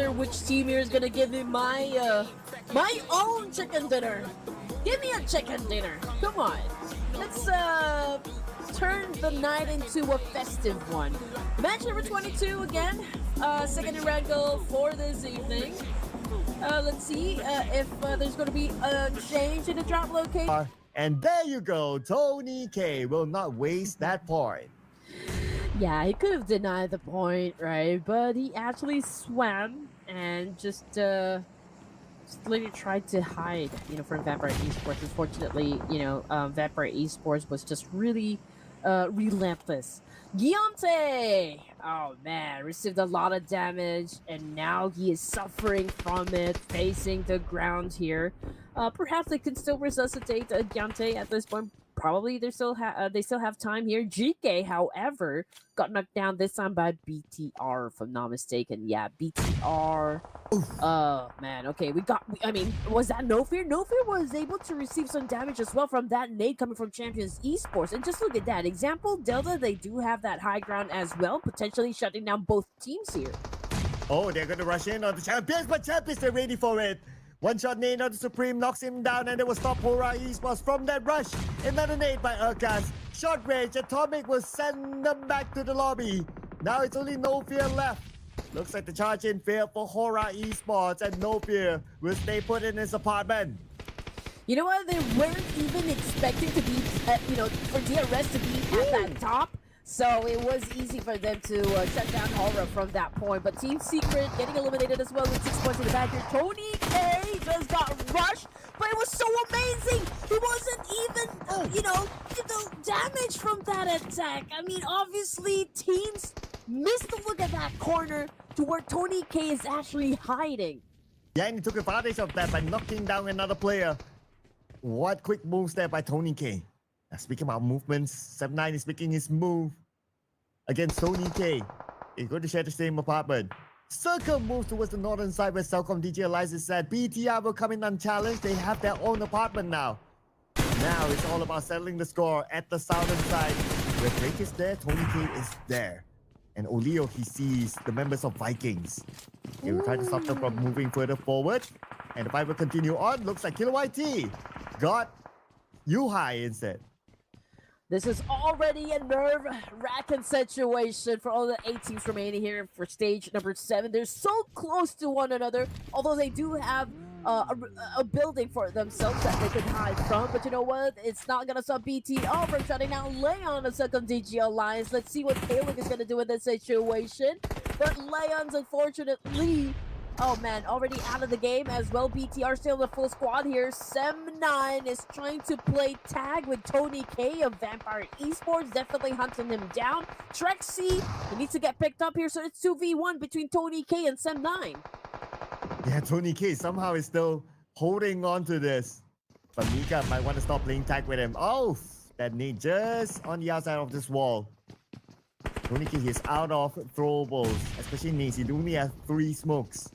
sure which team here is gonna give me my own chicken dinner. Give me a chicken dinner. Come on. Let's turn the night into a festive one. Match number 22 again. Second and red goal for this evening. Let's see if there's going to be a change in the drop location. And there you go. Tony K will not waste that point. Yeah, he could have denied the point, right? But he actually swam and just literally tried to hide, from Vampire Esports. Unfortunately, Vampire Esports was just really relentless. Giante! Oh man, received a lot of damage, and now he is suffering from it, facing the ground here. Perhaps they can still resuscitate Giante at this point. Probably they still have time here. GK, however, got knocked down this time by BTR, if I'm not mistaken. Yeah, BTR. Oh man, okay, was that No Fear? No Fear was able to receive some damage as well from that nade coming from Champions Esports. And just look at that. Example, Delta, they do have that high ground as well, potentially shutting down both teams here. Oh, they're going to rush in on the Champions, but Champions, they're ready for it. One shot nade on the Supreme knocks him down, and they will stop Hora Esports from that rush. Another nade by Urkas. Short range, Atomic will send them back to the lobby. Now it's only No Fear left. Looks like the charge in failed for Hora Esports, and No Fear will stay put in his apartment. You know what? They weren't even expecting to be, for DRS to be at that top. So it was easy for them to shut down Hora from that point. But Team Secret getting eliminated as well with 6 points in the back here. Tony K just got rushed, but it was so amazing. He wasn't even, damaged from that attack. I mean, obviously, teams missed a look at that corner to where Tony K is actually hiding. Yeah, and he took advantage of that by knocking down another player. What quick moves there by Tony K. Now, speaking about movements, 7-9 is making his move against Tony K. He's going to share the same apartment. Circle moves towards the northern side where Cellcom DJ Eliza said BTR will come in unchallenged. They have their own apartment now. Now it's all about settling the score at the southern side. Where Drake is there, Tony K is there. And Olio, he sees the members of Vikings. He will try to stop them from moving further forward. And the fight will continue on. Looks like Killer YT got haiii instead. This is already a nerve-wracking situation for all the 8 teams remaining here for stage number 7. They're so close to one another, although they do have a building for themselves that they can hide from. But you know what? It's not going to stop BTR from shutting down Leon and Second DG Alliance. Let's see what Kaling is going to do in this situation. But Leon's, unfortunately, oh man, already out of the game as well. BTR still in the full squad here. Sem9 is trying to play tag with Tony K of Vampire Esports, definitely hunting him down. Trexy, he needs to get picked up here, so it's 2v1 between Tony K and Sem9. Yeah, Tony K somehow is still holding on to this. But Mika might want to stop playing tag with him. Oh, that nade just on the outside of this wall. Tony K is out of throwables, especially nades. He only has 3 smokes.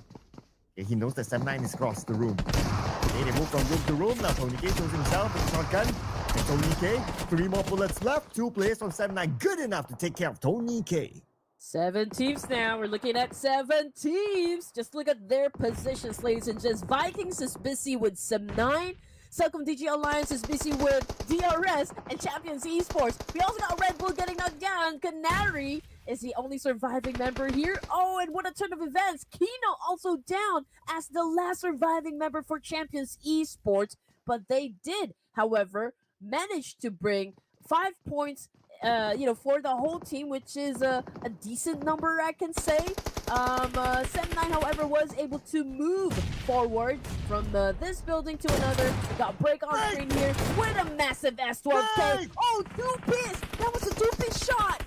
Yeah, he knows that Sem9 is across the room. Okay, they move from room to room. Now Tony K shows himself with a shotgun. And Tony K, 3 more bullets left. 2 players from Sem9. Good enough to take care of Tony K. 7 teams now. We're looking at 7 teams. Just look at their positions, ladies and gents. Vikings is busy with Sem9. Cellcom DG Alliance is busy with DRS and Champions Esports. We also got Red Bull getting knocked down. Canary is the only surviving member here. Oh, and what a turn of events. Kino also down as the last surviving member for Champions Esports. But they did, however, manage to bring 5 points for the whole team, which is a decent number, I can say. Sem9, however, was able to move forward from this building to another. We got break on screen here with a massive S12K. Oh, 2-piece! That was a 2-piece shot!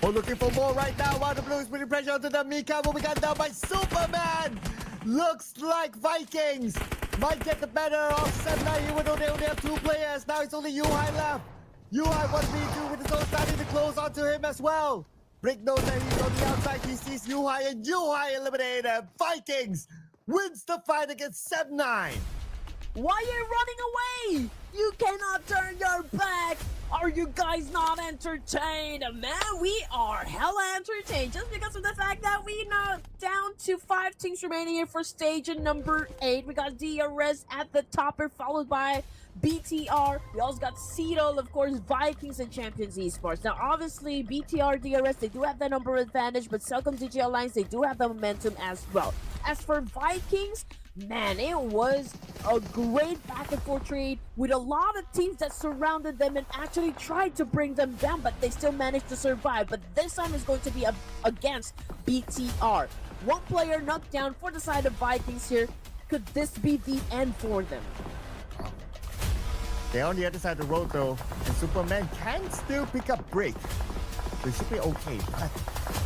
Oh, looking for more right now while the Blues putting pressure onto the Mika will be got down by Superman. Looks like Vikings might get the better of Sem9 even though they only have 2 players. Now it's only haiii left. haiii 1v2 with his own starting to close onto him as well. Brick knows that he's on the outside. He sees haiii and haiii eliminated. Vikings wins the fight against Sem9. Why are you running away? You cannot turn your back Are you guys not entertained? Man, we are hella entertained just because of the fact that we now down to 5 teams remaining here for stage number 8. We got DRS at the topper, followed by BTR. We also got Seedle, of course, Vikings, and Champions Esports. Now, obviously, BTR, DRS, they do have the number advantage, but Celcom DG Alliance, they do have the momentum as well. As for Vikings, man, it was a great back and forth trade with a lot of teams that surrounded them and actually tried to bring them down, but they still managed to survive. But this time is going to be against BTR. One player knocked down for the side of Vikings here. Could this be the end for them? They're on the other side of the road though, and Superman can still pick up break. They should be okay, but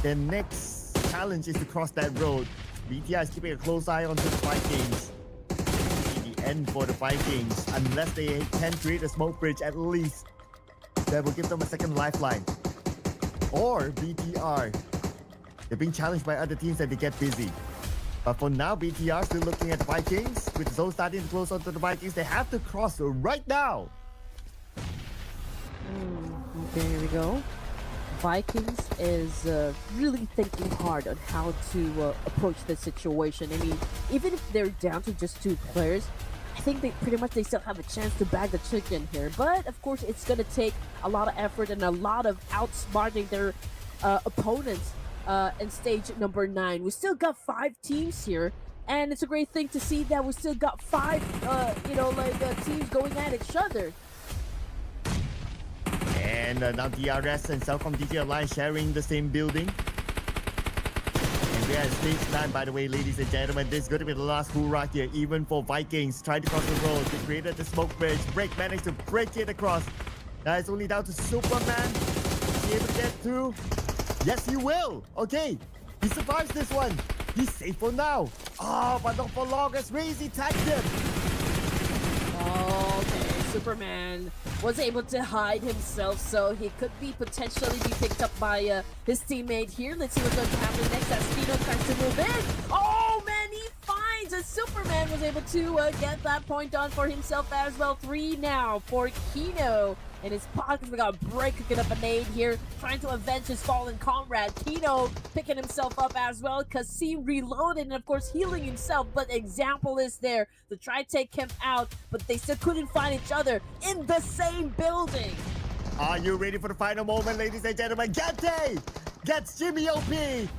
their next challenge is to cross that road. BTR is keeping a close eye on the Vikings. The end for the Vikings, unless they can create a smoke bridge at least, that will give them a second lifeline. Or BTR, they're being challenged by other teams and they get busy. But for now, BTR still looking at the Vikings. With the zone starting to close onto the Vikings, they have to cross right now. Okay, here we go. Vikings is really thinking hard on how to approach this situation. I mean, even if they're down to just 2 players, I think they still have a chance to bag the chicken here. But of course, it's gonna take a lot of effort and a lot of outsmarting their opponents in stage number 9. We still got 5 teams here, and it's a great thing to see that we still got 5 teams going at each other. And now DRS and Celcom DG Alliance sharing the same building. And we are at stage 9, by the way, ladies and gentlemen. This is going to be the last hoorah here, even for Vikings. Trying to cross the road. They created the smoke bridge. Break managed to break it across. Now it's only down to Superman. Is he able to get through? Yes, he will. Okay, he survives this one. He's safe for now. Oh, but not for long as Razy tagged him. Okay, Superman was able to hide himself, so he could potentially be picked up by his teammate here. Let's see what's going to happen next as Kino tries to move in. Oh man, he finds as Superman was able to get that point on for himself as well. 3 now for Kino. In his pocket, we got Break cooking up a nade here, trying to avenge his fallen comrade. Kino picking himself up as well. Kasim reloaded and, of course, healing himself. But Example is there to try to take him out, but they still couldn't find each other in the same building. Are you ready for the final moment, ladies and gentlemen? Gante gets Jimmy OP.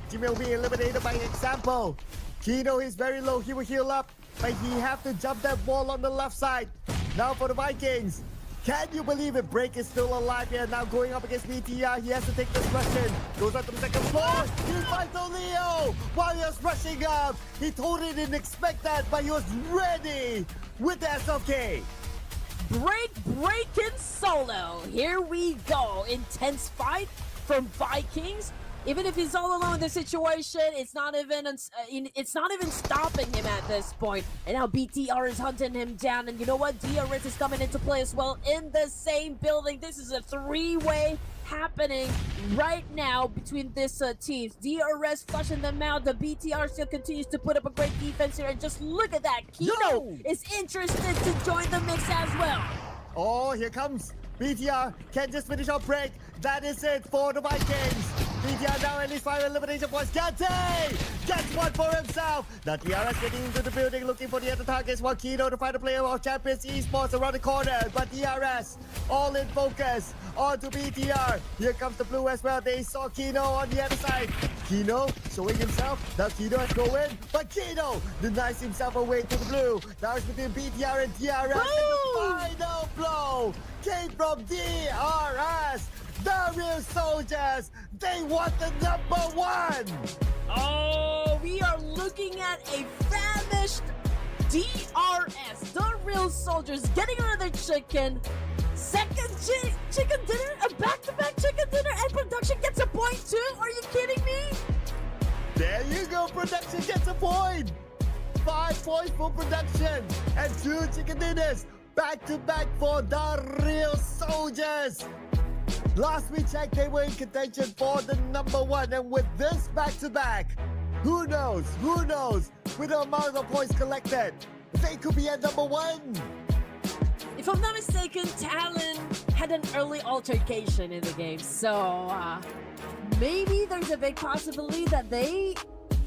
Jimmy OP eliminated by Example. Kino is very low. He will heal up, but he have to jump that wall on the left side. Now for the Vikings. Can you believe it? Break is still alive here. Now going up against BTR. He has to take this rush in. Goes up to the second floor. He finds Leo while he was rushing up. He totally didn't expect that, but he was ready with the SLK. Breaking solo. Here we go. Intense fight from Vikings. Even if he's all alone in the situation, it's not even stopping him at this point. And now BTR is hunting him down. And you know what? DRS is coming into play as well in the same building. This is a 3-way happening right now between these teams. DRS flushing them out. The BTR still continues to put up a great defense here. And just look at that. Kino is interested to join the mix as well. Oh, here comes BTR. Can just finish our break. That is it for the Vikings. BTR now at least 5 elimination points. Gante gets one for himself. Now DRS getting into the building looking for the other targets. While Kino to find a player of Champions Esports around the corner. But DRS all in focus on to BTR. Here comes the blue as well. They saw Kino on the other side. Kino showing himself. Now Kino has go in. But Kino denies himself away to the blue. Now it's between BTR and DRS. And the final blow came from DRS. The real soldiers, they want the #1. Oh, we are looking at a famished DRS. The real soldiers getting another chicken. Second chicken dinner, a back-to-back chicken dinner, and production gets a point too. Are you kidding me? There you go, production gets a point. 5 points for production and 2 chicken dinners. Back-to-back for the real soldiers. Last we checked, they were in contention for the #1, and with this back-to-back, who knows, with the amount of points collected, they could be at #1. If I'm not mistaken, Talon had an early altercation in the game. So maybe there's a big possibility that they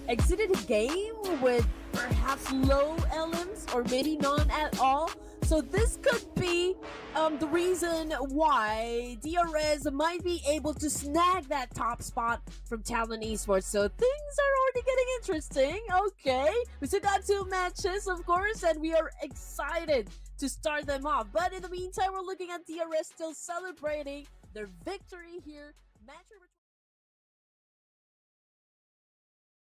exited a game with perhaps low LMs or maybe none at all. So this could be the reason why DRS might be able to snag that top spot from Talon Esports. So things are already getting interesting. Okay, we still got 2 matches, of course, and we are excited to start them off. But in the meantime, we're looking at DRS still celebrating their victory here. Match